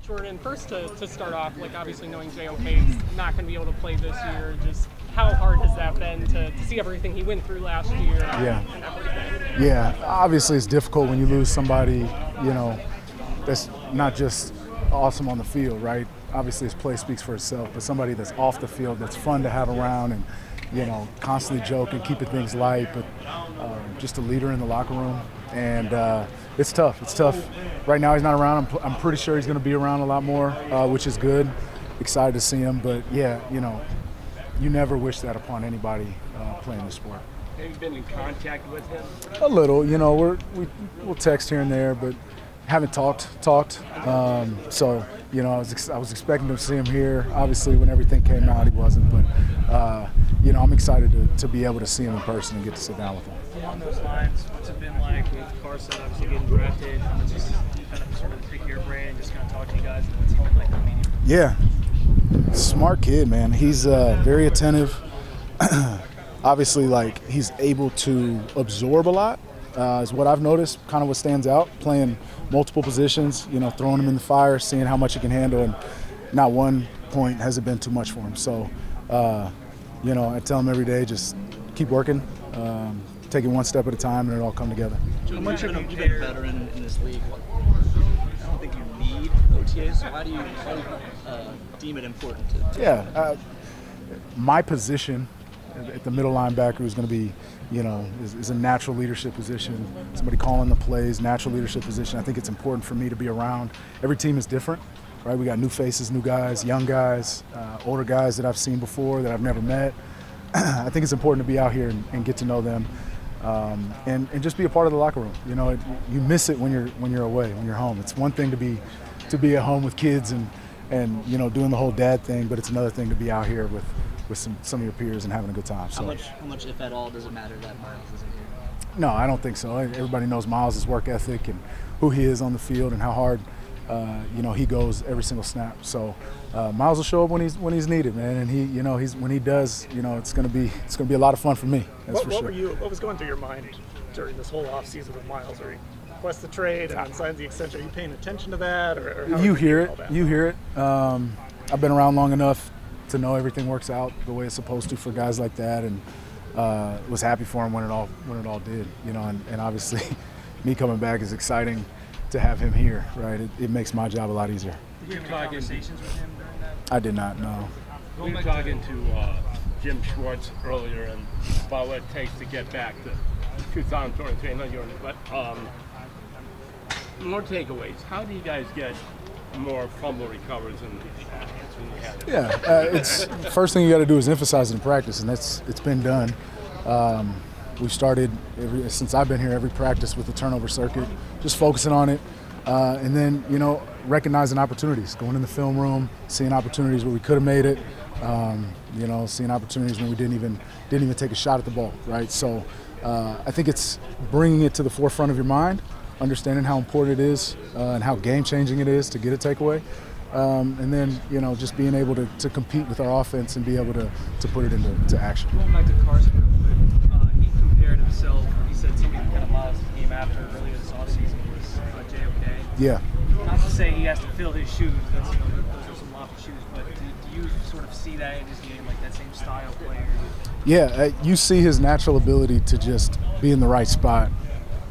Jordan, first to start off, like obviously knowing JOK's not going to be able to play this year, just how hard has that been to see everything he went through last year? And everything? Yeah, obviously it's difficult when you lose somebody, that's not just awesome on the field, right? Obviously his play speaks for itself, but somebody that's off the field that's fun to have around and, constantly joking, keeping things light, but just a leader in the locker room. And it's tough. It's tough. Right now he's not around. I'm pretty sure he's going to be around a lot more, which is good. Excited to see him. But, yeah, you never wish that upon anybody playing the sport. Have you been in contact with him? A little. We'll text here and there, but haven't talked. So, I was expecting to see him here. Obviously, when everything came out, he wasn't. But, I'm excited to be able to see him in person and get to sit down with him. Along those lines, what's it been like with Carson obviously getting drafted? Just kind of sort of pick your brain and just kind of talk to you guys and what's it been like the media? Yeah, smart kid, man. He's very attentive. Obviously, he's able to absorb a lot is what I've noticed, kind of what stands out, playing multiple positions, throwing him in the fire, seeing how much he can handle, and not one point has it been too much for him. So, I tell him every day, just keep working, take it one step at a time, and it'll all come together. How much have you been a veteran in this league? I don't think you need OTAs, so why do you deem it important to my position at the middle linebacker is going to be, is a natural leadership position. Somebody calling the plays, natural leadership position. I think it's important for me to be around. Every team is different, right? We got new faces, new guys, young guys, older guys that I've seen before that I've never met. I think it's important to be out here and get to know them, and just be a part of the locker room. You miss it when you're away, when you're home. It's one thing to be at home with kids and doing the whole dad thing, but it's another thing to be out here with some of your peers and having a good time. So, how much, if at all, does it matter that Miles isn't here? No, I don't think so. Everybody knows Miles' work ethic and who he is on the field and how hard he goes every single snap. So Miles will show up when he's needed, man. And when he does, it's gonna be a lot of fun for me. That's for sure. What was going through your mind during this whole offseason with Miles? Or he requests the trade and then signs the extension. Are you paying attention to that, or how you hear it? You hear it. I've been around long enough to know everything works out the way it's supposed to for guys like that, and was happy for him when it all did. And obviously, me coming back is exciting to have him here, right? It makes my job a lot easier. Did you have any conversations with him during that? I did not, no. We were talking to Jim Schwartz earlier and about what it takes to get back to 2023. But more takeaways. How do you guys get more fumble recovers than you had? Yeah, it's first thing you got to do is emphasize it in practice, and it's been done. We've started since I've been here every practice with the turnover circuit, just focusing on it, and then recognizing opportunities, going in the film room, seeing opportunities where we could have made it, seeing opportunities when we didn't even take a shot at the ball, right? So I think it's bringing it to the forefront of your mind, understanding how important it is and how game-changing it is to get a takeaway, and then just being able to compete with our offense and be able to put it into action. Going back to Carson real quick, he compared himself. He said something kind of Miles came after earlier this offseason was JOK. Yeah. Not to say he has to fill his shoes. That's those are some lofty shoes. But do you sort of see that in his game, like that same style player? Yeah, you see his natural ability to just be in the right spot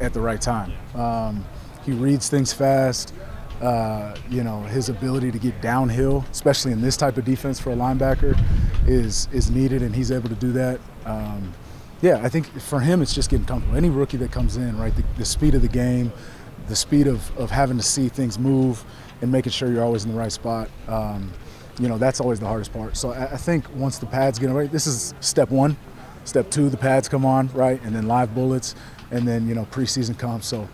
at the right time. He reads things fast. His ability to get downhill, especially in this type of defense for a linebacker, is needed, and he's able to do that. I think for him it's just getting comfortable. Any rookie that comes in, right, the speed of the game, the speed of having to see things move and making sure you're always in the right spot, that's always the hardest part. So I think once the pads get right, this is step one. Step two, the pads come on, right, and then live bullets, and then preseason comes. So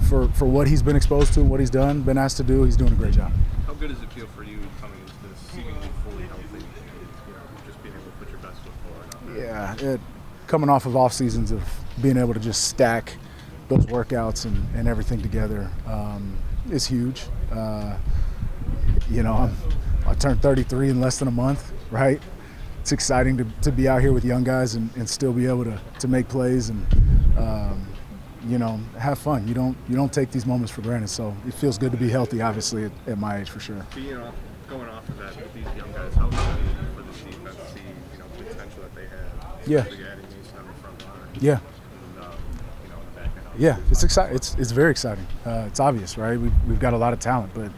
for what he's been exposed to and what he's been asked to do, he's doing a great job. How good does it feel for you coming into this seemingly fully healthy, just being able to put your best foot forward? Yeah, coming off of off seasons of being able to just stack those workouts and everything together is huge. I turned 33 in less than a month, right? It's exciting to be out here with young guys and still be able to make plays and have fun. You don't take these moments for granted. So it feels good to be healthy, obviously, at my age for sure. Going off of that, with these young guys, how excited are you for this defense to see the potential that they have? Yeah. Adding Mason on the front line. Yeah. And, in the back end. Yeah, it's exciting. It's very exciting. It's obvious, right? We've got a lot of talent, but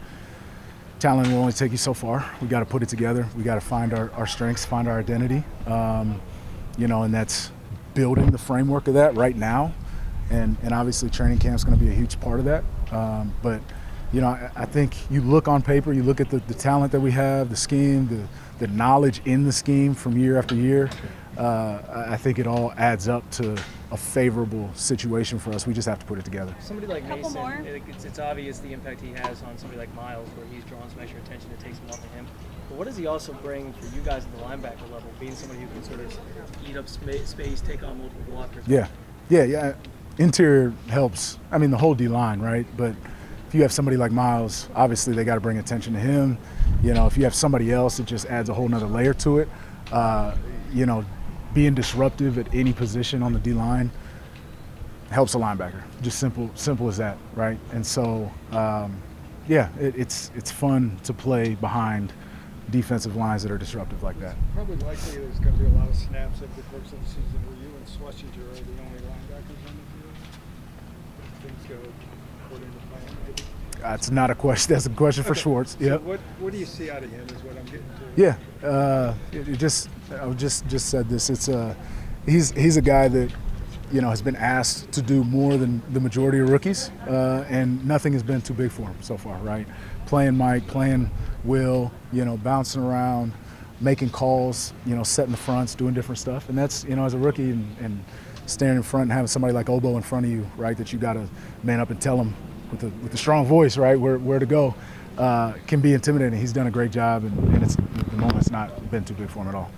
talent will only take you so far. We got to put it together. We got to find our strengths, find our identity. And that's building the framework of that right now. And obviously training camp is going to be a huge part of that. But I think you look on paper, you look at the talent that we have, the scheme, the knowledge in the scheme from year after year. I think it all adds up to a favorable situation for us. We just have to put it together. Somebody like Mason, it's obvious the impact he has on somebody like Miles, where he's drawn some extra attention. It takes him off of him. But what does he also bring for you guys at the linebacker level, being somebody who can sort of eat up space, take on multiple blockers? Yeah. Interior helps. I mean, the whole D-line, right? But if you have somebody like Miles, obviously they got to bring attention to him. If you have somebody else, it just adds a whole nother layer to it. Being disruptive at any position on the D-line helps a linebacker. Just simple as that, right? And so, it's fun to play behind defensive lines that are disruptive like that. Probably likely there's going to be a lot of snaps over the course of the season where you and Schlesinger are the only linebackers on the field. If things go according to plan, maybe. That's not a question. That's a question for Schwartz. Yeah. So what do you see out of him is what I'm getting to. I just said this. It's he's a guy that has been asked to do more than the majority of rookies, and nothing has been too big for him so far. Right, playing Mike, playing Will, bouncing around, making calls, setting the fronts, doing different stuff, and that's as a rookie and standing in front and having somebody like Obo in front of you, right, that you got to man up and tell him with a strong voice, right, where to go, can be intimidating. He's done a great job, and the moment's not been too big for him at all.